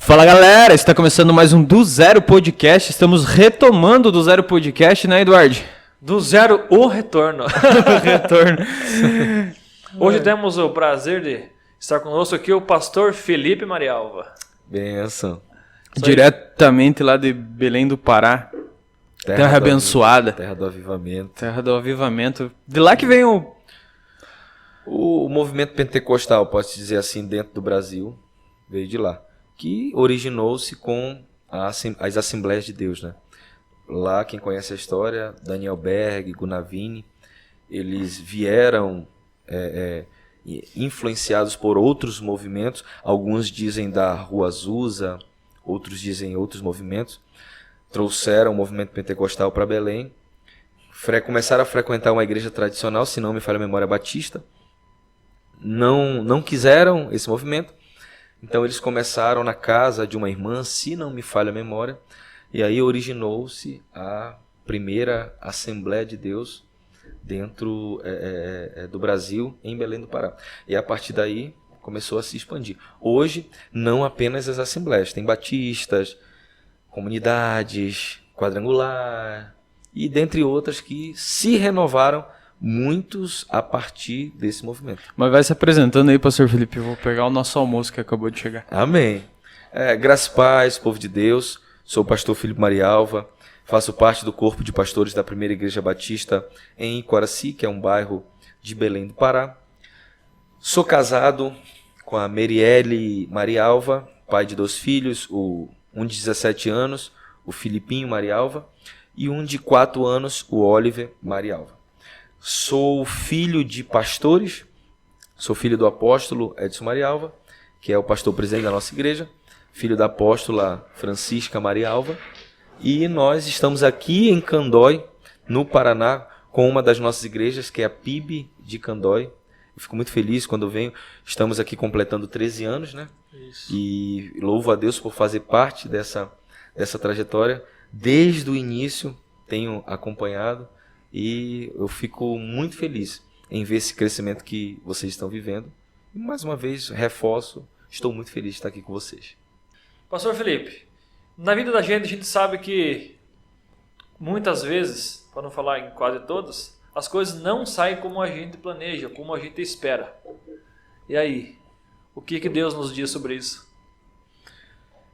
Fala galera, está começando mais um Do Zero Podcast. Estamos retomando o Do Zero Podcast, né, Eduardo? Do Zero, o retorno. Retorno. Hoje temos o prazer de estar conosco aqui o pastor Felipe Marialva. Benção. Diretamente lá de Belém do Pará. Terra abençoada. Terra do avivamento. Terra do avivamento. De lá que vem O movimento pentecostal, pode-se dizer assim, dentro do Brasil, veio de lá. Que originou-se com as Assembleias de Deus, né? Lá, quem conhece a história, Daniel Berg, Gunavini, eles vieram influenciados por outros movimentos. Alguns dizem da Rua Azusa, outros dizem outros movimentos. Trouxeram o movimento pentecostal para Belém. Começaram a frequentar uma igreja tradicional, se não me falha a memória, batista. Não quiseram esse movimento. Então eles começaram na casa de uma irmã, se não me falha a memória, e aí originou-se a primeira Assembleia de Deus dentro do Brasil, em Belém do Pará. E a partir daí começou a se expandir. Hoje, não apenas as assembleias, tem batistas, comunidades, quadrangular, e dentre outras que se renovaram, muitos a partir desse movimento. Mas vai se apresentando aí, pastor Felipe. Eu vou pegar o nosso almoço que acabou de chegar. Amém. Graça e paz, povo de Deus. Sou o pastor Felipe Marialva. Faço parte do corpo de pastores da Primeira Igreja Batista em Coraci, que é um bairro de Belém do Pará. Sou casado com a Merielle Marialva, pai de 2 filhos, um de 17 anos, o Filipinho Marialva, e um de 4 anos, o Oliver Marialva. Sou filho de pastores, sou filho do apóstolo Edson Marialva, que é o pastor presidente da nossa igreja, filho da apóstola Francisca Marialva, e nós estamos aqui em Candói, no Paraná, com uma das nossas igrejas, que é a PIB de Candói. Eu fico muito feliz quando eu venho. Estamos aqui completando 13 anos, né? Isso. E louvo a Deus por fazer parte dessa trajetória. Desde o início tenho acompanhado. E eu fico muito feliz em ver esse crescimento que vocês estão vivendo. E mais uma vez, reforço, estou muito feliz de estar aqui com vocês. Pastor Felipe, na vida da gente, a gente sabe que muitas vezes, para não falar em quase todas, as coisas não saem como a gente planeja, como a gente espera. E aí, o que Deus nos diz sobre isso?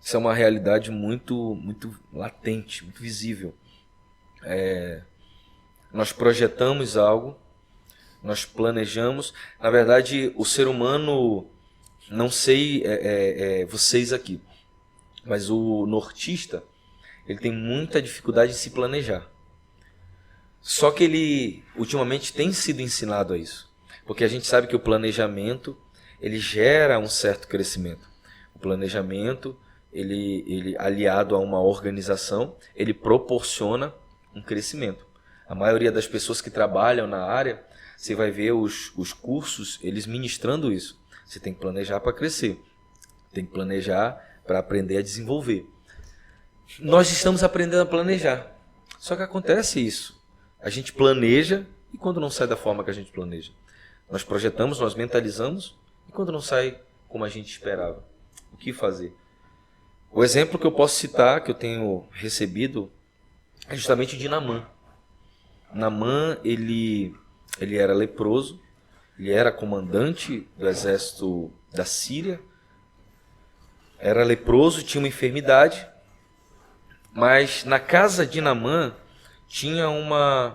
Isso é uma realidade muito, muito latente, muito visível. Nós projetamos algo, nós planejamos. Na verdade, o ser humano, não sei vocês aqui, mas o nortista, ele tem muita dificuldade em se planejar. Só que ele, ultimamente, tem sido ensinado a isso. Porque a gente sabe que o planejamento, ele gera um certo crescimento. O planejamento, ele aliado a uma organização, ele proporciona um crescimento. A maioria das pessoas que trabalham na área, você vai ver os cursos, eles ministrando isso. Você tem que planejar para crescer. Tem que planejar para aprender a desenvolver. Nós estamos aprendendo a planejar. Só que acontece isso. A gente planeja e quando não sai da forma que a gente planeja. Nós projetamos, nós mentalizamos e quando não sai como a gente esperava. O que fazer? O exemplo que eu posso citar, que eu tenho recebido, é justamente o de Naamã. Naamã, ele era leproso, ele era comandante do exército da Síria, era leproso, tinha uma enfermidade, mas na casa de Naamã tinha uma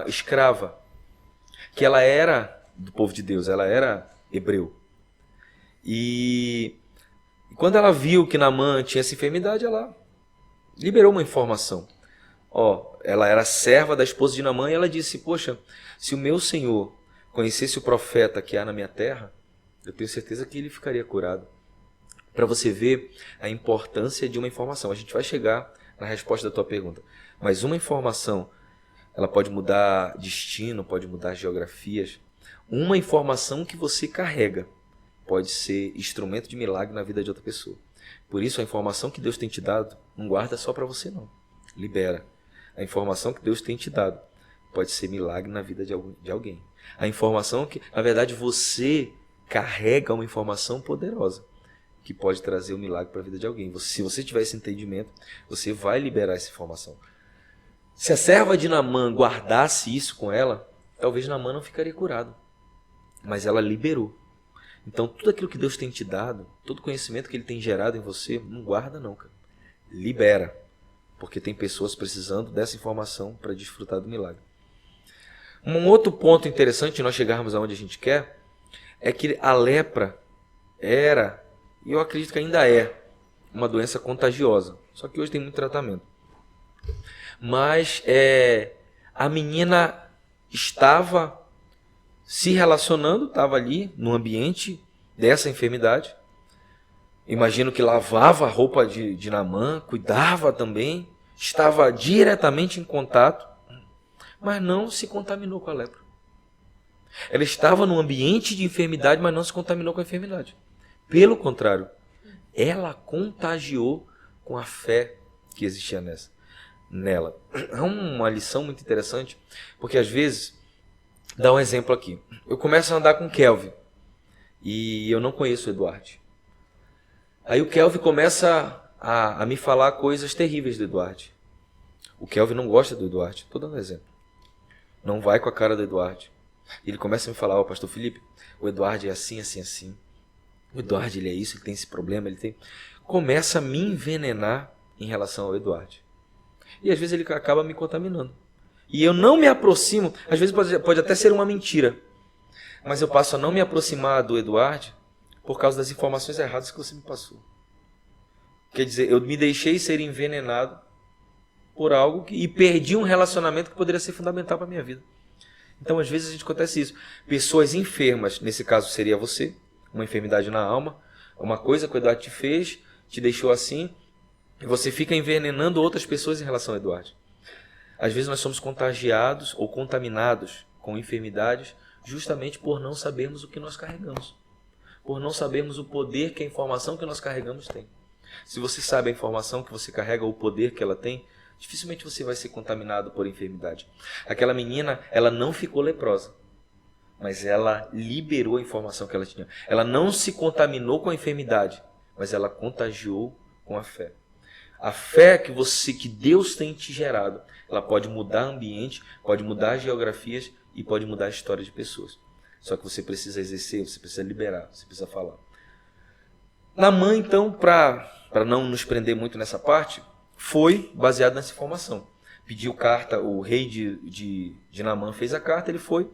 escrava, que ela era do povo de Deus, ela era hebreu. E quando ela viu que Naamã tinha essa enfermidade, ela liberou uma informação. Ela era serva da esposa de Naamã e ela disse, poxa, se o meu senhor conhecesse o profeta que há na minha terra, eu tenho certeza que ele ficaria curado. Para você ver a importância de uma informação. A gente vai chegar na resposta da tua pergunta. Mas uma informação, ela pode mudar destino, pode mudar geografias. Uma informação que você carrega pode ser instrumento de milagre na vida de outra pessoa. Por isso, a informação que Deus tem te dado, não guarda só para você não. Libera. A informação que Deus tem te dado pode ser milagre na vida de alguém. A informação que, na verdade, você carrega uma informação poderosa. que pode trazer um milagre para a vida de alguém. Se você tiver esse entendimento, você vai liberar essa informação. Se a serva de Naamã guardasse isso com ela, talvez Naamã não ficaria curado. Mas ela liberou. Então, tudo aquilo que Deus tem te dado, todo conhecimento que Ele tem gerado em você, não guarda não, cara. Libera. Porque tem pessoas precisando dessa informação para desfrutar do milagre. Um outro ponto interessante de nós chegarmos aonde a gente quer, é que a lepra era, e eu acredito que ainda é, uma doença contagiosa. Só que hoje tem muito tratamento. Mas a menina estava se relacionando, estava ali no ambiente dessa enfermidade. Imagino que lavava a roupa de Naamã, cuidava também, estava diretamente em contato, mas não se contaminou com a lepra. Ela estava num ambiente de enfermidade, mas não se contaminou com a enfermidade. Pelo contrário, ela contagiou com a fé que existia nela. É uma lição muito interessante, porque às vezes, dá um exemplo aqui. Eu começo a andar com o Kelvin e eu não conheço o Eduardo. Aí o Kelvin começa a me falar coisas terríveis do Eduardo. O Kelvin não gosta do Eduardo, estou dando um exemplo. Não vai com a cara do Eduardo. Ele começa a me falar, pastor Felipe, o Eduardo é assim, assim, assim. O Eduardo, ele é isso, ele tem esse problema, ele tem... Começa a me envenenar em relação ao Eduardo. E às vezes ele acaba me contaminando. E eu não me aproximo, às vezes pode até ser uma mentira, mas eu passo a não me aproximar do Eduardo por causa das informações erradas que você me passou. Quer dizer, eu me deixei ser envenenado por algo e perdi um relacionamento que poderia ser fundamental para a minha vida. Então, às vezes, a gente acontece isso. Pessoas enfermas, nesse caso seria você, uma enfermidade na alma, uma coisa que o Eduardo te fez, te deixou assim, e você fica envenenando outras pessoas em relação ao Eduardo. Às vezes nós somos contagiados ou contaminados com enfermidades justamente por não sabermos o que nós carregamos. Por não sabermos o poder que a informação que nós carregamos tem. Se você sabe a informação que você carrega, o poder que ela tem, dificilmente você vai ser contaminado por enfermidade. Aquela menina, ela não ficou leprosa, mas ela liberou a informação que ela tinha. Ela não se contaminou com a enfermidade, mas ela contagiou com a fé. A fé que Deus tem te gerado, ela pode mudar o ambiente, pode mudar as geografias e pode mudar a história de pessoas. Só que você precisa exercer, você precisa liberar, você precisa falar. Naamã, então, para não nos prender muito nessa parte, foi baseado nessa informação. Pediu carta, o rei de Naamã fez a carta, ele foi,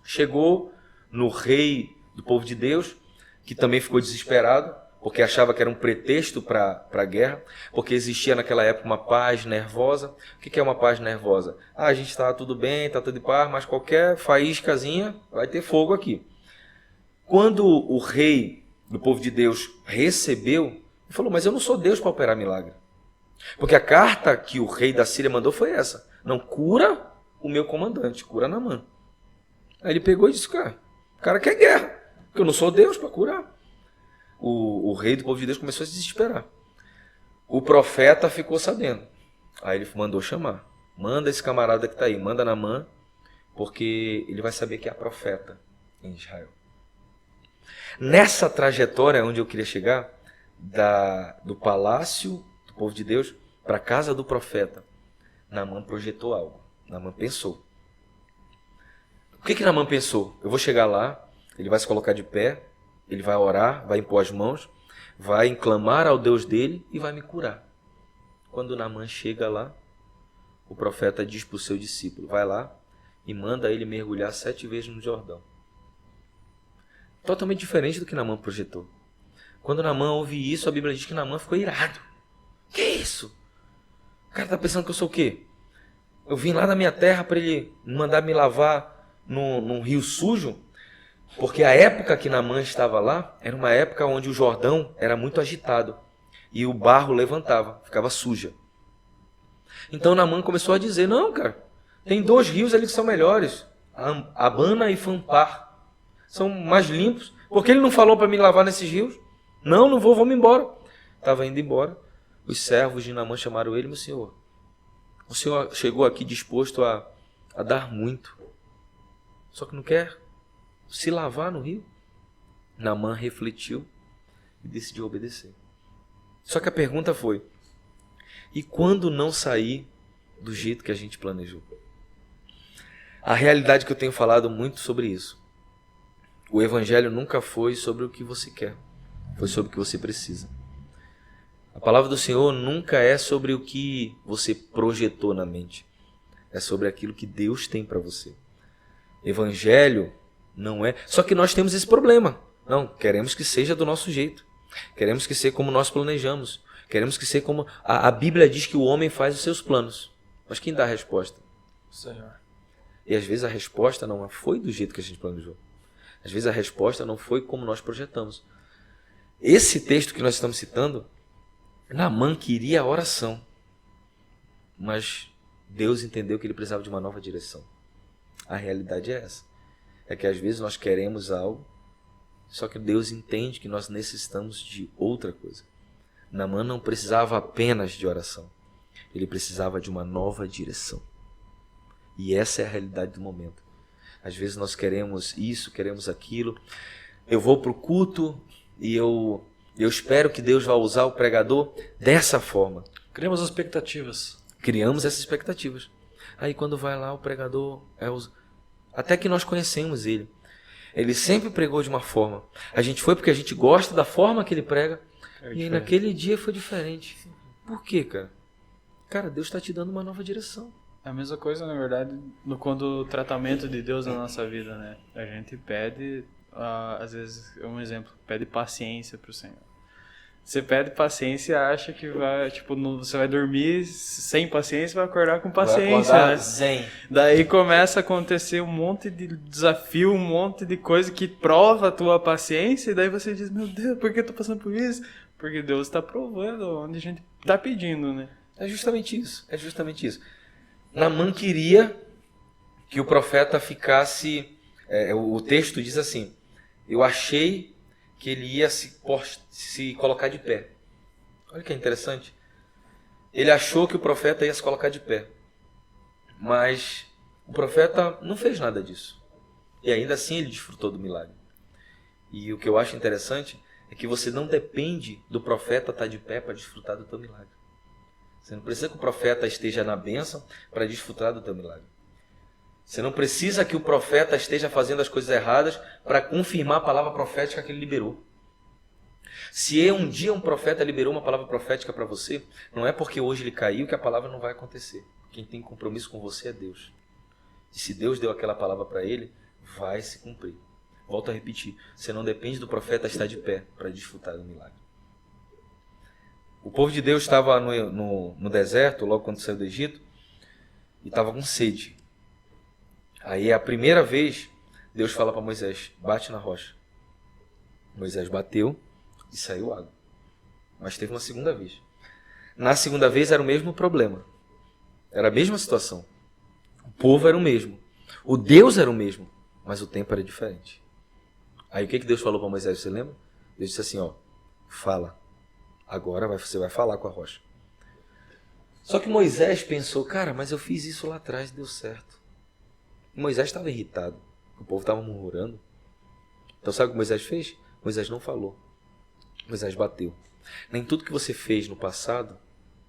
chegou no rei do povo de Deus, que também ficou desesperado, porque achava que era um pretexto para a guerra, porque existia naquela época uma paz nervosa. O que é uma paz nervosa? A gente está tudo bem, está tudo em paz, mas qualquer faíscazinha vai ter fogo aqui. Quando o rei do povo de Deus recebeu, ele falou, mas eu não sou Deus para operar milagre. Porque a carta que o rei da Síria mandou foi essa. Não, cura o meu comandante, cura Naamã. Aí ele pegou e disse, cara, o cara quer guerra, porque eu não sou Deus para curar. O rei do povo de Deus começou a se desesperar. O profeta ficou sabendo. Aí ele mandou chamar. Manda esse camarada que está aí, manda Naamã, porque ele vai saber que é profeta em Israel. Nessa trajetória onde eu queria chegar, do palácio do povo de Deus para a casa do profeta, Naamã projetou algo. Naamã pensou. O que Naamã pensou? Eu vou chegar lá, ele vai se colocar de pé, ele vai orar, vai impor as mãos, vai clamar ao Deus dele e vai me curar. Quando Naamã chega lá, o profeta diz para o seu discípulo, vai lá e manda ele mergulhar 7 vezes no Jordão. Totalmente diferente do que Naamã projetou. Quando Naamã ouve isso, a Bíblia diz que Naamã ficou irado. Que isso? O cara está pensando que eu sou o quê? Eu vim lá da minha terra para ele mandar me lavar num rio sujo? Porque a época que Naamã estava lá, era uma época onde o Jordão era muito agitado. E o barro levantava, ficava suja. Então Naamã começou a dizer, não, cara, tem 2 rios ali que são melhores. Abana e Fampar. São mais limpos. Por que ele não falou para me lavar nesses rios? Não vou, vamos embora. Estava indo embora. Os servos de Naamã chamaram ele, meu senhor. O senhor chegou aqui disposto a dar muito. Só que não quer se lavar no rio. Naamã refletiu e decidiu obedecer. Só que a pergunta foi, e quando não sair do jeito que a gente planejou? A realidade que eu tenho falado muito sobre isso. O evangelho nunca foi sobre o que você quer, foi sobre o que você precisa. A palavra do Senhor nunca é sobre o que você projetou na mente, é sobre aquilo que Deus tem para você. Evangelho não é... Só que nós temos esse problema. Não, queremos que seja do nosso jeito. Queremos que seja como nós planejamos. Queremos que seja como... A Bíblia diz que o homem faz os seus planos. Mas quem dá a resposta? O Senhor. E às vezes a resposta não foi do jeito que a gente planejou. Às vezes a resposta não foi como nós projetamos. Esse texto que nós estamos citando, Naamã queria a oração. Mas Deus entendeu que ele precisava de uma nova direção. A realidade é essa. É que às vezes nós queremos algo, só que Deus entende que nós necessitamos de outra coisa. Naamã não precisava apenas de oração. Ele precisava de uma nova direção. E essa é a realidade do momento. Às vezes nós queremos isso, queremos aquilo. Eu vou para o culto e eu espero que Deus vá usar o pregador dessa forma. Criamos expectativas. Criamos essas expectativas. Aí quando vai lá o pregador, até que nós conhecemos ele. Ele sempre pregou de uma forma. A gente foi porque a gente gosta da forma que ele prega. E aí, naquele dia foi diferente. Por quê, cara? Cara, Deus está te dando uma nova direção. É a mesma coisa, na verdade, quando o tratamento de Deus na nossa vida, né? A gente pede, às vezes, um exemplo, pede paciência pro Senhor. Você pede paciência e acha que vai, tipo, você vai dormir sem paciência e vai acordar com paciência, vai acordar né? zen. Daí começa a acontecer um monte de desafio, um monte de coisa que prova a tua paciência, e daí você diz, meu Deus, por que eu tô passando por isso? Porque Deus está provando onde a gente tá pedindo, né? É justamente isso, é justamente isso. Naamã queria que o profeta ficasse... o texto diz assim, eu achei que ele ia se colocar de pé. Olha que interessante. Ele achou que o profeta ia se colocar de pé. Mas o profeta não fez nada disso. E ainda assim ele desfrutou do milagre. E o que eu acho interessante é que você não depende do profeta estar de pé para desfrutar do teu milagre. Você não precisa que o profeta esteja na bênção para desfrutar do teu milagre. Você não precisa que o profeta esteja fazendo as coisas erradas para confirmar a palavra profética que ele liberou. Se um dia um profeta liberou uma palavra profética para você, não é porque hoje ele caiu que a palavra não vai acontecer. Quem tem compromisso com você é Deus. E se Deus deu aquela palavra para ele, vai se cumprir. Volto a repetir, você não depende do profeta estar de pé para desfrutar do milagre. O povo de Deus estava no deserto, logo quando saiu do Egito, e estava com sede. Aí a primeira vez, Deus fala para Moisés, bate na rocha. Moisés bateu e saiu água. Mas teve uma segunda vez. Na segunda vez era o mesmo problema. Era a mesma situação. O povo era o mesmo. O Deus era o mesmo, mas o tempo era diferente. Aí o que Deus falou para Moisés, você lembra? Deus disse assim, fala. Agora você vai falar com a rocha. Só que Moisés pensou, cara, mas eu fiz isso lá atrás e deu certo. E Moisés estava irritado. O povo estava murmurando. Então sabe o que Moisés fez? Moisés não falou. Moisés bateu. Nem tudo que você fez no passado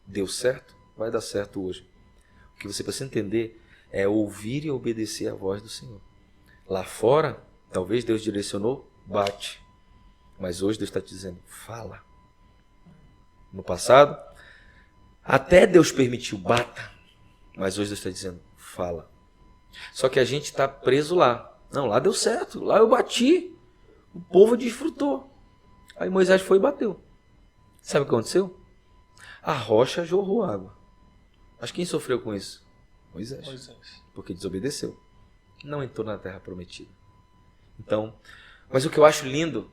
deu certo, vai dar certo hoje. O que você precisa entender é ouvir e obedecer a voz do Senhor. Lá fora, talvez Deus direcionou, bate. Mas hoje Deus está te dizendo, fala. No passado, até Deus permitiu, bata. Mas hoje Deus está dizendo, fala. Só que a gente está preso lá. Não, lá deu certo, lá eu bati. O povo desfrutou. Aí Moisés foi e bateu. Sabe o que aconteceu? A rocha jorrou água. Mas quem sofreu com isso? Moisés. Porque desobedeceu. Não entrou na terra prometida. Então, mas o que eu acho lindo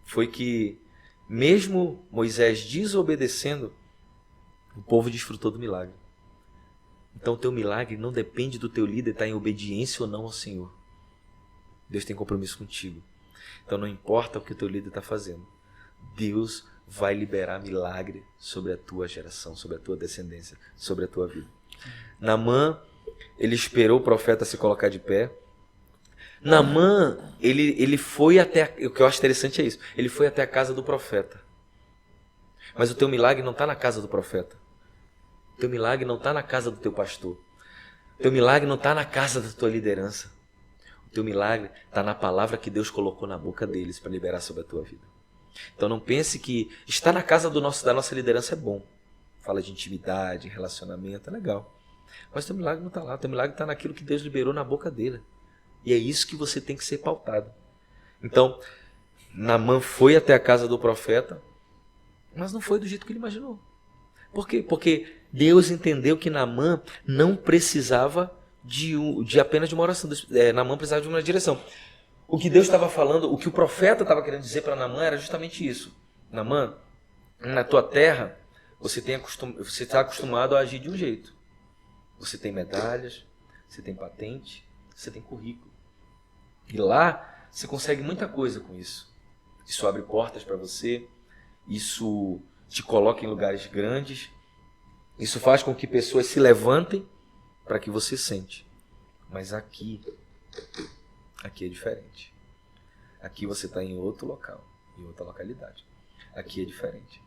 foi que mesmo Moisés desobedecendo, o povo desfrutou do milagre. Então o teu milagre não depende do teu líder estar em obediência ou não ao Senhor. Deus tem compromisso contigo. Então não importa o que o teu líder está fazendo. Deus vai liberar milagre sobre a tua geração, sobre a tua descendência, sobre a tua vida. Naamã, ele esperou o profeta se colocar de pé. Naamã, ele foi até... O que eu acho interessante é isso. Ele foi até a casa do profeta. Mas o teu milagre não está na casa do profeta. O teu milagre não está na casa do teu pastor. O teu milagre não está na casa da tua liderança. O teu milagre está na palavra que Deus colocou na boca deles para liberar sobre a tua vida. Então não pense que estar na casa da nossa liderança é bom. Fala de intimidade, relacionamento, é legal. Mas o teu milagre não está lá. O teu milagre está naquilo que Deus liberou na boca dele. E é isso que você tem que ser pautado. Então, Naamã foi até a casa do profeta, mas não foi do jeito que ele imaginou. Por quê? Porque Deus entendeu que Naamã não precisava de apenas de uma oração. Naamã precisava de uma direção. O que Deus estava falando, o que o profeta estava querendo dizer para Naamã era justamente isso. Naamã, na tua terra, você está acostumado a agir de um jeito. Você tem medalhas, você tem patente, você tem currículo. E lá você consegue muita coisa com isso. Isso abre portas para você, isso te coloca em lugares grandes, isso faz com que pessoas se levantem para que você sente. Mas aqui é diferente. Aqui você está em outro local, em outra localidade. Aqui é diferente.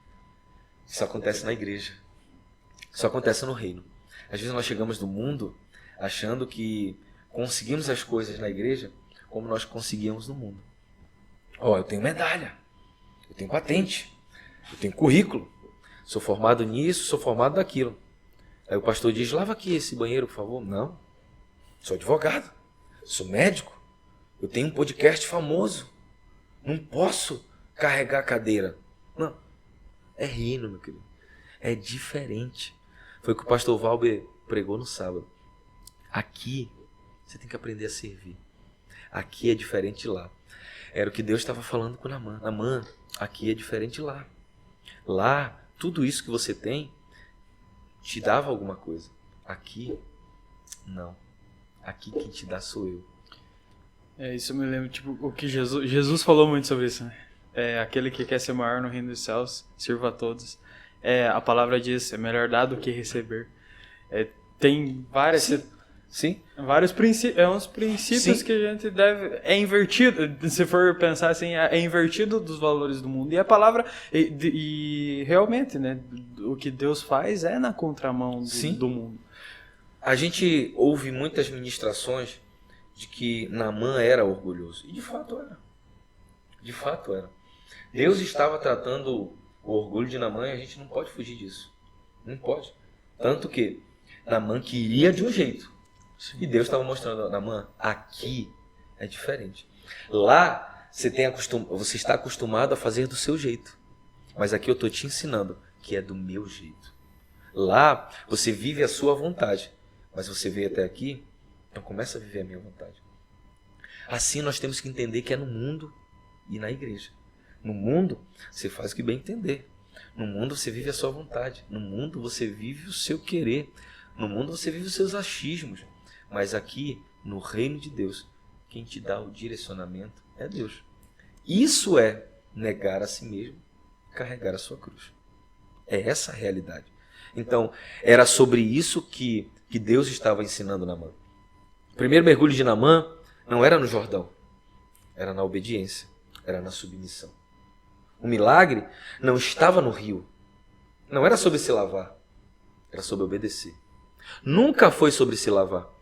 Isso acontece na igreja. Isso acontece no reino. Às vezes nós chegamos do mundo achando que conseguimos as coisas na igreja como nós conseguíamos no mundo. Eu tenho medalha, eu tenho patente, eu tenho currículo, sou formado nisso, sou formado naquilo. Aí o pastor diz, lava aqui esse banheiro, por favor. Não, sou advogado, sou médico, eu tenho um podcast famoso, não posso carregar a cadeira. Não, é reino, meu querido, é diferente. Foi o que o pastor Valber pregou no sábado. Aqui você tem que aprender a servir. Aqui é diferente de lá. Era o que Deus estava falando com Naamã. Naamã, aqui é diferente de lá. Lá, tudo isso que você tem te dava alguma coisa. Aqui, não. Aqui quem te dá sou eu. Isso me lembra, o que Jesus falou muito sobre isso, né? Aquele que quer ser maior no reino dos céus, sirva a todos. A palavra diz, é melhor dar do que receber. Tem várias... Sim. Vários uns princípios Sim. que a gente deve... É invertido, se for pensar assim, é invertido dos valores do mundo. E a palavra... E realmente, né? O que Deus faz é na contramão do mundo. A gente ouve muitas ministrações de que Naamã era orgulhoso. E de fato era. De fato era. Deus estava tratando o orgulho de Naamã e a gente não pode fugir disso. Não pode. Tanto que Naamã queria de um jeito. E Deus estava mostrando, Naamã, aqui é diferente. Lá você está acostumado a fazer do seu jeito. Mas aqui eu estou te ensinando que é do meu jeito. Lá você vive a sua vontade. Mas você veio até aqui, então começa a viver a minha vontade. Assim nós temos que entender que é no mundo e na igreja. No mundo você faz o que bem entender. No mundo você vive a sua vontade. No mundo você vive o seu querer. No mundo você vive os seus achismos. Mas aqui, no reino de Deus, quem te dá o direcionamento é Deus. Isso é negar a si mesmo, carregar a sua cruz. É essa a realidade. Então, era sobre isso que Deus estava ensinando Naamã. O primeiro mergulho de Naamã não era no Jordão, era na obediência, era na submissão. O milagre não estava no rio, não era sobre se lavar, era sobre obedecer. Nunca foi sobre se lavar.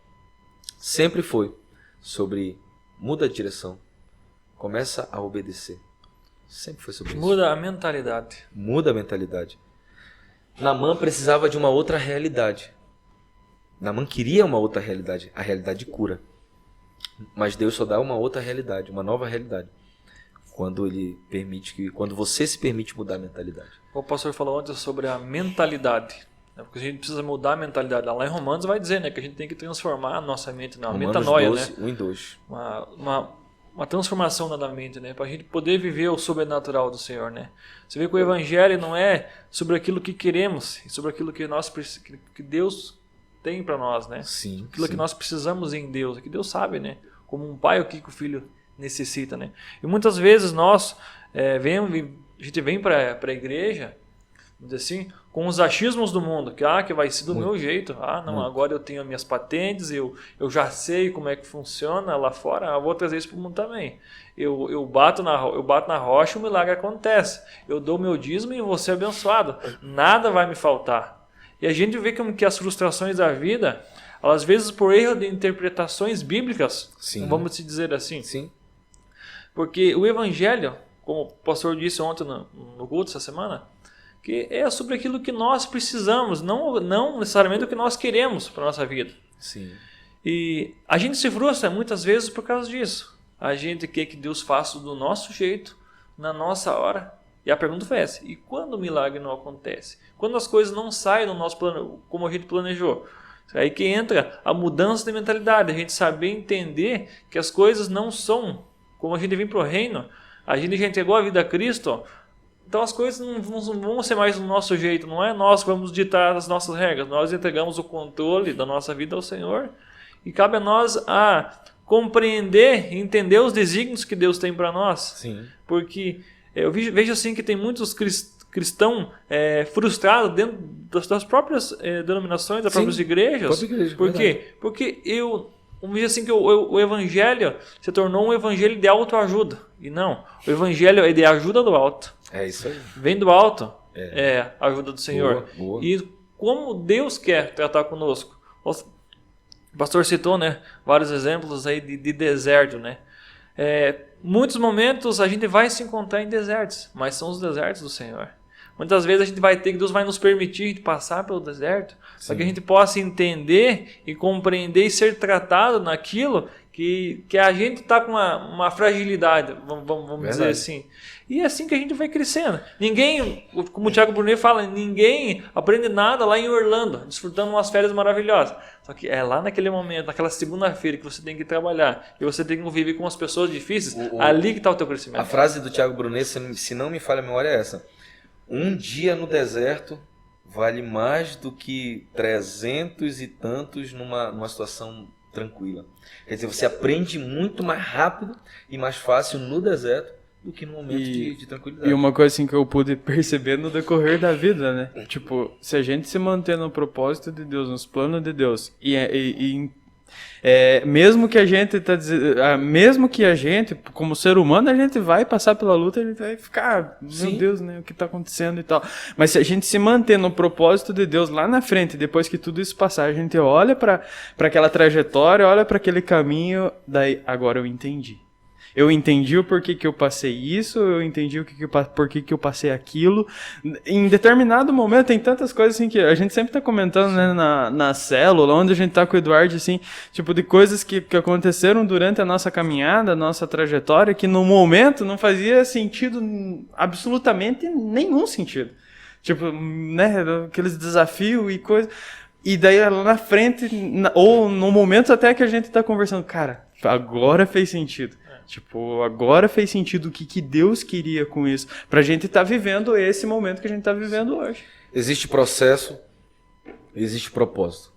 Sempre foi sobre muda de direção, começa a obedecer. Sempre foi sobre isso. Muda a mentalidade. Muda a mentalidade. Naamã precisava de uma outra realidade. Naamã queria uma outra realidade, a realidade de cura. Mas Deus só dá uma outra realidade, uma nova realidade, quando você se permite mudar a mentalidade. O pastor falou antes sobre a mentalidade. Porque a gente precisa mudar a mentalidade. Lá em Romanos vai dizer, né, que a gente tem que transformar a nossa mente na metanoia, 12, né? 1 e 2. Uma transformação na mente, né? Para a gente poder viver o sobrenatural do Senhor, né? Você vê que o Evangelho não é sobre aquilo que queremos, é sobre aquilo que Deus tem para nós, né? Sim, aquilo que nós precisamos em Deus, que Deus sabe, né? Como um pai, o que o filho necessita, né? E muitas vezes a gente vem para a igreja, vamos dizer assim, com os achismos do mundo, que vai ser do Muito. meu jeito. Não, agora eu tenho as minhas patentes, eu já sei como é que funciona lá fora, eu vou trazer isso para o mundo também. Eu bato na rocha e o milagre acontece. Eu dou meu dízimo e vou ser abençoado. Nada vai me faltar. E a gente vê que as frustrações da vida, às vezes por erro de interpretações bíblicas, Sim. vamos se dizer assim. Sim. Porque o evangelho, como o pastor disse ontem no culto essa semana, que é sobre aquilo que nós precisamos, não necessariamente o que nós queremos para a nossa vida. Sim. E a gente se frustra muitas vezes por causa disso. A gente quer que Deus faça do nosso jeito, na nossa hora. E a pergunta foi essa: e quando o milagre não acontece? Quando as coisas não saem do nosso plano, como a gente planejou? Aí que entra a mudança de mentalidade, a gente saber entender que as coisas não são como a gente vem para o reino. A gente já entregou a vida a Cristo, então as coisas não vão ser mais do nosso jeito, não é nós que vamos ditar as nossas regras, nós entregamos o controle da nossa vida ao Senhor e cabe a nós a compreender e entender os desígnios que Deus tem para nós. Sim. Porque eu vejo assim que tem muitos cristãos frustrados dentro das próprias denominações, das Sim, próprias igrejas. própria igreja, Por quê? Porque vamos dizer assim que o evangelho se tornou um evangelho de autoajuda. E não, o evangelho é de ajuda do alto. É isso aí. Vem do alto, a ajuda do Senhor. Boa. E como Deus quer tratar conosco. O pastor citou, né, vários exemplos aí de deserto, né? Muitos momentos a gente vai se encontrar em desertos, mas são os desertos do Senhor. Muitas vezes a gente vai ter que Deus vai nos permitir passar pelo deserto, para que a gente possa entender e compreender e ser tratado naquilo que a gente está com uma fragilidade, vamos dizer assim. E é assim que a gente vai crescendo. Ninguém, como o Thiago Brunet fala, ninguém aprende nada lá em Orlando, desfrutando umas férias maravilhosas. Só que é lá naquele momento, naquela segunda-feira que você tem que trabalhar e você tem que conviver com as pessoas difíceis, ali que está o teu crescimento. A frase do Thiago Brunet, se não me falha a memória, é essa: um dia no deserto vale mais do que 300 e tantos numa situação tranquila. Quer dizer, você aprende muito mais rápido e mais fácil no deserto do que no momento de tranquilidade. E uma coisa assim que eu pude perceber no decorrer da vida, né? Tipo, se a gente se manter no propósito de Deus, nos planos de Deus, mesmo que a gente mesmo que a gente, como ser humano, a gente vai passar pela luta, a gente vai ficar, meu Deus, né, o que está acontecendo e tal. Mas se a gente se manter no propósito de Deus lá na frente, depois que tudo isso passar, a gente olha para aquela trajetória, olha para aquele caminho, daí agora eu entendi. Eu entendi o porquê que eu passei isso, eu entendi porquê que eu passei aquilo. Em determinado momento, tem tantas coisas assim que a gente sempre tá comentando, né, na célula, onde a gente tá com o Eduardo, assim, tipo, de coisas que aconteceram durante a nossa caminhada, a nossa trajetória, que no momento não fazia sentido, absolutamente nenhum sentido. Tipo, né, aqueles desafios e coisas. E daí lá na frente, ou no momento até que a gente tá conversando, cara, agora fez sentido. Tipo, agora fez sentido o que Deus queria com isso, pra gente estar vivendo esse momento que a gente tá vivendo hoje. Existe processo, existe propósito.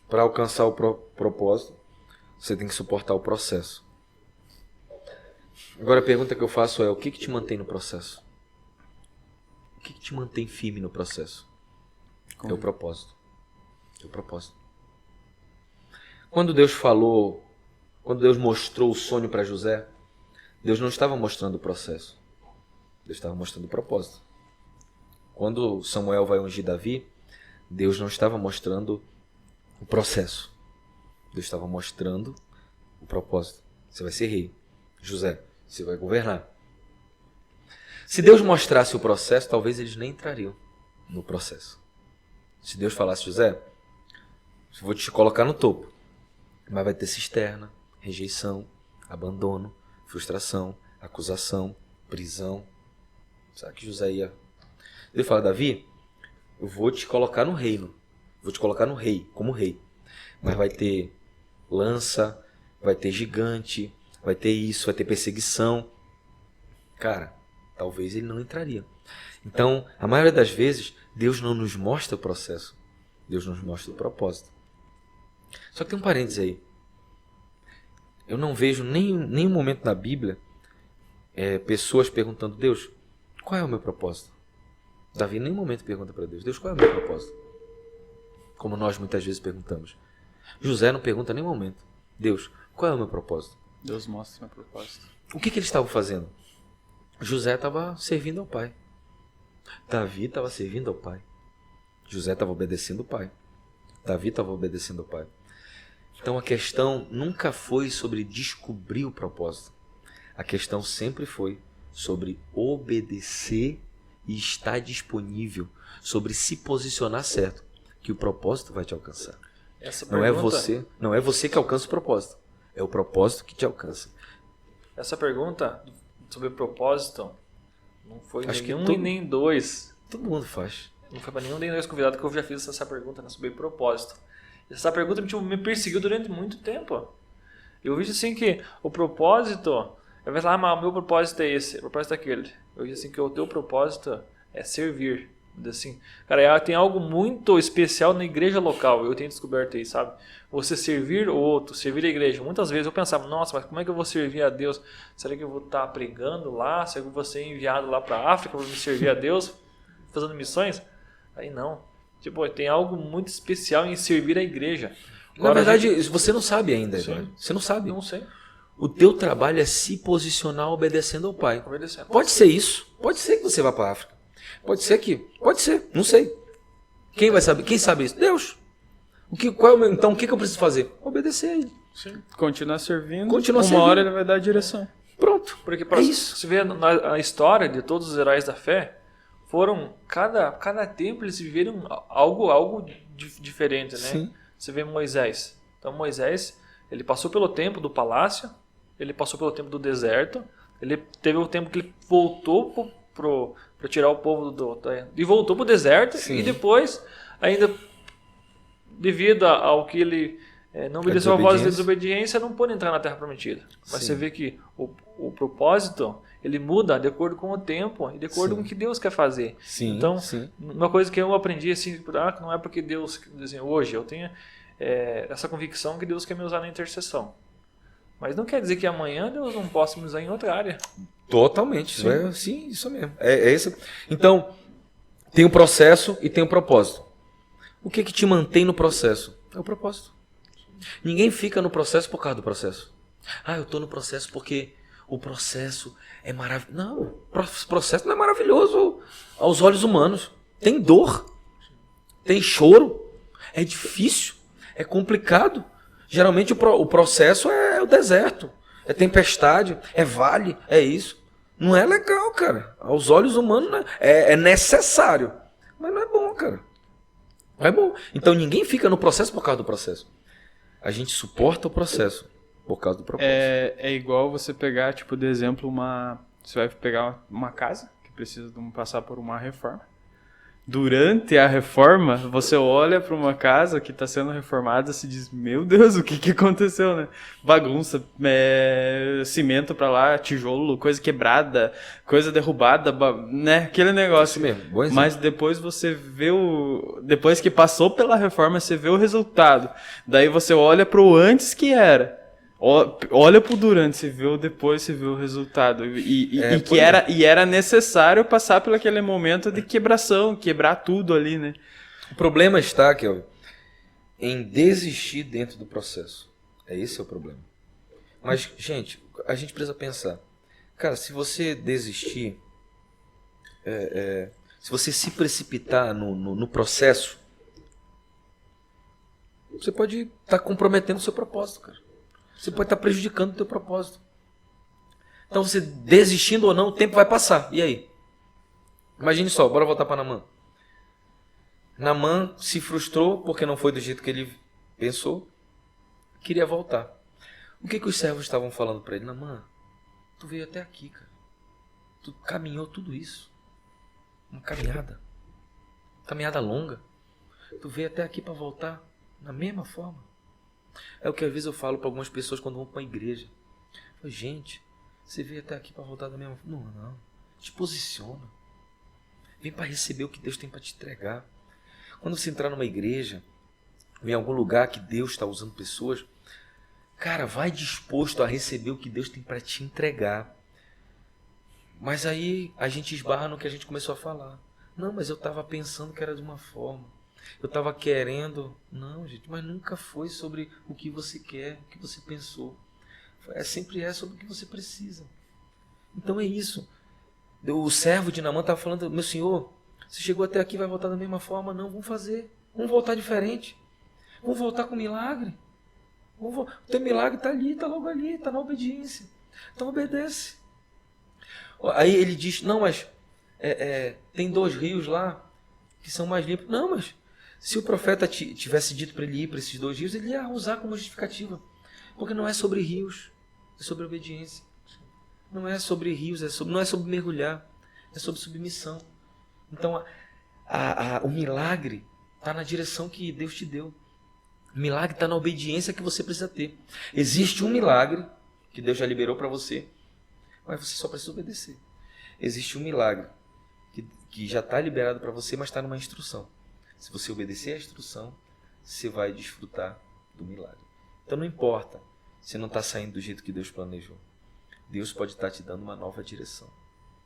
Para alcançar o propósito, você tem que suportar o processo. Agora a pergunta que eu faço é: o que te mantém no processo? O que te mantém firme no processo? É o propósito. É o propósito. Quando Deus mostrou o sonho para José, Deus não estava mostrando o processo. Deus estava mostrando o propósito. Quando Samuel vai ungir Davi, Deus não estava mostrando o processo. Deus estava mostrando o propósito. Você vai ser rei. José, você vai governar. Se Deus mostrasse o processo, talvez eles nem entrariam no processo. Se Deus falasse: José, eu vou te colocar no topo, mas vai ter cisterna, rejeição, abandono, frustração, acusação, prisão. Sabe que José ia... Ele fala: Davi, eu vou te colocar no reino. Vou te colocar no rei, como rei. Mas vai ter lança, vai ter gigante, vai ter isso, vai ter perseguição. Cara, talvez ele não entraria. Então, a maioria das vezes, Deus não nos mostra o processo. Deus nos mostra o propósito. Só que tem um parênteses aí. Eu não vejo nenhum momento na Bíblia pessoas perguntando: Deus, qual é o meu propósito? Davi em nenhum momento pergunta para Deus, Deus, qual é o meu propósito? Como nós muitas vezes perguntamos. José não pergunta em nenhum momento, Deus, qual é o meu propósito? Deus mostra o meu propósito. O que ele estava fazendo? José estava servindo ao pai. Davi estava servindo ao pai. José estava obedecendo o pai. Davi estava obedecendo ao pai. Então a questão nunca foi sobre descobrir o propósito. A questão sempre foi sobre obedecer e estar disponível, sobre se posicionar certo, que o propósito vai te alcançar. Essa Não pergunta, é você que alcança o propósito, é o propósito que te alcança. essa pergunta sobre propósito não foi Acho que nenhum todo- e nem dois. Todo mundo faz. Não foi para nenhum nem dois convidados que eu já fiz essa pergunta, né, sobre propósito. Essa pergunta tipo, me perseguiu durante muito tempo. Eu vejo assim que o propósito, eu vejo lá, mas o meu propósito é esse, o propósito é aquele. Eu vejo assim que o teu propósito é servir. Assim, cara, tem algo muito especial na igreja local, eu tenho descoberto aí, sabe? Você servir o outro, servir a igreja. Muitas vezes eu pensava, nossa, mas como é que eu vou servir a Deus? Será que eu vou estar pregando lá? Será que eu vou ser enviado lá para a África para me servir a Deus, fazendo missões? Aí não. Tipo, tem algo muito especial em servir a igreja. Na Agora, verdade, você não sabe ainda, Sim. Eduardo. Você não sabe. não sei. O teu trabalho é se posicionar obedecendo ao pai. Obedecendo. Pode ser isso. Pode ser que você vá para a África. Pode ser que. Pode ser. Não sei. Quem vai saber? Quem sabe isso? Deus. Então, o que eu preciso fazer? Obedecer a ele. Sim. Continuar servindo, Continua uma servindo. hora ele vai dar a direção. Pronto. Porque É isso. se vê na história de todos os heróis da fé, foram cada tempo eles viveram algo diferente, né? Sim. Você vê Moisés. Então Moisés, ele passou pelo tempo do palácio, ele passou pelo tempo do deserto, ele teve o tempo que ele voltou para tirar o povo e voltou para o deserto. Sim. E depois, ainda devido ao que ele não obedeceu a voz da desobediência, não pôde entrar na Terra Prometida. Mas Sim. você vê que o propósito, ele muda de acordo com o tempo e de acordo Sim. com o que Deus quer fazer. Sim. Então, sim. uma coisa que eu aprendi assim, que não é porque Deus, assim, hoje eu tenho essa convicção que Deus quer me usar na intercessão. Mas não quer dizer que amanhã Deus não possa me usar em outra área. Totalmente. Sim, isso mesmo. É isso. Então, tem o processo e tem o propósito. O que te mantém no processo? É o propósito. Ninguém fica no processo por causa do processo. Ah, eu estou no processo porque o processo é maravilhoso. Não, o processo não é maravilhoso aos olhos humanos. Tem dor, tem choro, é difícil, é complicado. Geralmente o processo é o deserto, é tempestade, é vale, é isso. Não é legal, cara. Aos olhos humanos né? É necessário, mas não é bom, cara. Não é bom. Então ninguém fica no processo por causa do processo. A gente suporta o processo por causa do propósito. É igual você pegar, tipo, de exemplo, você vai pegar uma casa que precisa passar por uma reforma. Durante a reforma, você olha para uma casa que está sendo reformada e se diz, meu Deus, o que aconteceu, né? Bagunça, cimento para lá, tijolo, coisa quebrada, coisa derrubada, né? Aquele negócio. Isso mesmo, bom exemplo. Mas depois você vê depois que passou pela reforma, você vê o resultado. Daí você olha para o antes que era. Olha pro durante, você vê o depois, você vê o resultado. E era necessário passar por aquele momento de quebração, quebrar tudo ali, né? O problema está, Kelvin, em desistir dentro do processo. Esse é o problema. Mas, gente, a gente precisa pensar. Cara, se você desistir, se você se precipitar no processo, você pode estar comprometendo o seu propósito, cara. Você pode estar prejudicando o teu propósito. Então, você desistindo ou não, o tempo vai passar. E aí? Imagine só, bora voltar para Naamã. Naamã se frustrou porque não foi do jeito que ele pensou. Queria voltar. O que os servos estavam falando para ele? Naamã, tu veio até aqui, cara. Tu caminhou tudo isso. Uma caminhada. Caminhada longa. Tu veio até aqui para voltar na mesma forma. É o que às vezes eu falo para algumas pessoas quando vão para a igreja. Eu falo, gente, você veio até aqui para voltar da mesma forma? Não. Te posiciona. Vem para receber o que Deus tem para te entregar. Quando você entrar numa igreja, em algum lugar que Deus está usando pessoas, cara, vai disposto a receber o que Deus tem para te entregar. Mas aí a gente esbarra no que a gente começou a falar. Não, mas eu estava pensando que era de uma forma. Eu estava querendo. Não, gente, mas nunca foi sobre o que você quer, o que você pensou. Sempre é sobre o que você precisa. Então é isso. O servo de Naamã estava falando, meu senhor, você chegou até aqui, vai voltar da mesma forma? Não, vamos fazer. Vamos voltar diferente. Vamos voltar com milagre. O teu milagre está ali, está logo ali, está na obediência. Então obedece. Aí ele diz, não, mas tem 2 rios lá que são mais limpos. Não, mas se o profeta tivesse dito para ele ir para esses 2 rios, ele ia usar como justificativa. Porque não é sobre rios, é sobre obediência. Não é sobre rios, não é sobre mergulhar, é sobre submissão. Então o milagre está na direção que Deus te deu. O milagre está na obediência que você precisa ter. Existe um milagre que Deus já liberou para você, mas você só precisa obedecer. Existe um milagre que já está liberado para você, mas está numa instrução. Se você obedecer à instrução, você vai desfrutar do milagre. Então não importa se não está saindo do jeito que Deus planejou. Deus pode estar te dando uma nova direção.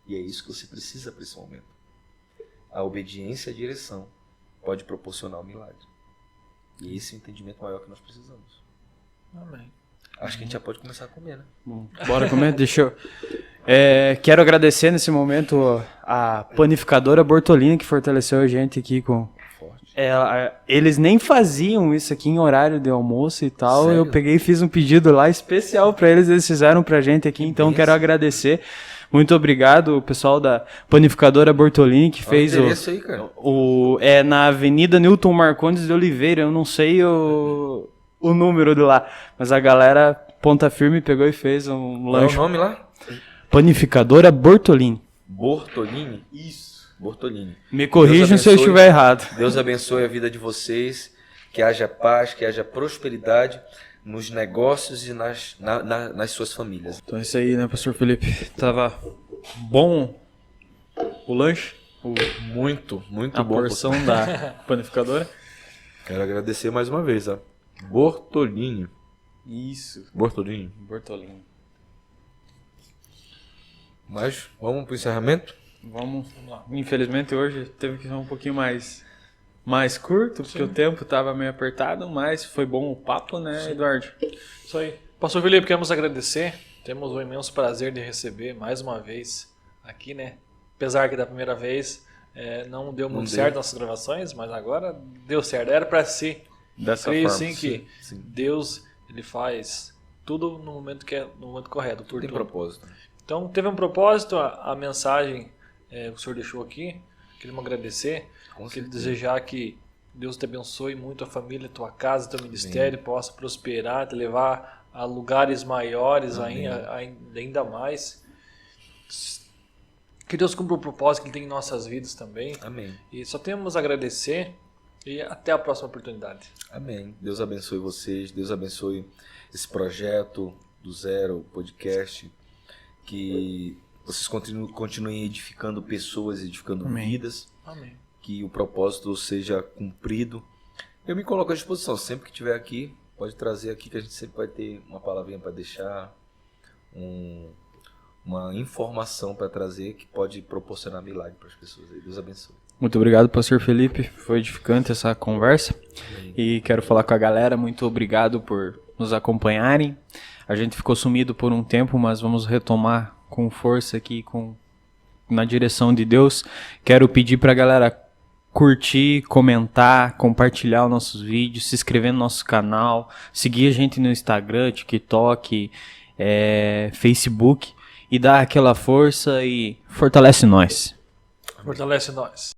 E é isso que você precisa para esse momento. A obediência à direção pode proporcionar o milagre. E esse é o entendimento maior que nós precisamos. Amém. Acho que a gente já pode começar a comer, né? Bom, bora comer? Deixa eu... quero agradecer nesse momento a panificadora Bortolini, que fortaleceu a gente aqui com... Forte. Eles nem faziam isso aqui em horário de almoço e tal. Sério? Eu peguei e fiz um pedido lá especial para eles fizeram pra gente aqui. Então quero agradecer. Muito obrigado, o pessoal da panificadora Bortolini, que fez Olha o endereço aí, cara. é na Avenida Newton Marcondes de Oliveira. Eu não sei o número de lá, mas a galera ponta firme pegou e fez um Qual é o lanche. nome lá? Panificadora Bortolini. Bortolini? Isso. Bortolini. Me corrijam Deus se eu abençoe. estiver errado. Deus abençoe a vida de vocês, que haja paz, que haja prosperidade nos negócios e nas suas famílias. Então é isso aí, né, pastor Felipe? Tava bom o lanche, Muito a bom. porção da panificadora. Quero agradecer mais uma vez, ó. Bortolini. Isso, Bortolini. Bortolini. Mas vamos pro encerramento? Vamos lá. Infelizmente hoje teve que ser um pouquinho mais curto, porque o tempo tava meio apertado, mas foi bom o papo, né, Eduardo? Isso aí. Pastor Felipe, queremos agradecer. Temos o imenso prazer de receber mais uma vez aqui, né? Apesar que da primeira vez não deu muito certo nossas gravações, mas agora deu certo. Era para ser. Dessa Creio forma. sim que sim. Deus ele faz tudo no momento no momento correto. Por Tem tudo. propósito. Então teve um propósito, a mensagem que o senhor deixou aqui. Queremos agradecer. Com Quero certeza. desejar que Deus te abençoe muito a família, tua casa, teu ministério, possa prosperar, te levar a lugares maiores ainda mais. Que Deus cumpra o propósito que Ele tem em nossas vidas também. Amém. E só temos a agradecer e até a próxima oportunidade. Amém. Deus abençoe vocês. Deus abençoe esse projeto do Zero Podcast. Que vocês continuem edificando pessoas, edificando vidas. Amém. Que o propósito seja cumprido. Eu me coloco à disposição. Sempre que estiver aqui, pode trazer aqui que a gente sempre vai ter uma palavrinha para deixar, uma informação para trazer que pode proporcionar milagre para as pessoas. Deus abençoe. Muito obrigado, pastor Felipe. Foi edificante essa conversa. E quero falar com a galera. Muito obrigado por nos acompanharem. A gente ficou sumido por um tempo, mas vamos retomar com força aqui, na direção de Deus. Quero pedir para a galera curtir, comentar, compartilhar os nossos vídeos, se inscrever no nosso canal, seguir a gente no Instagram, TikTok, Facebook e dar aquela força e fortalece nós. Fortalece nós.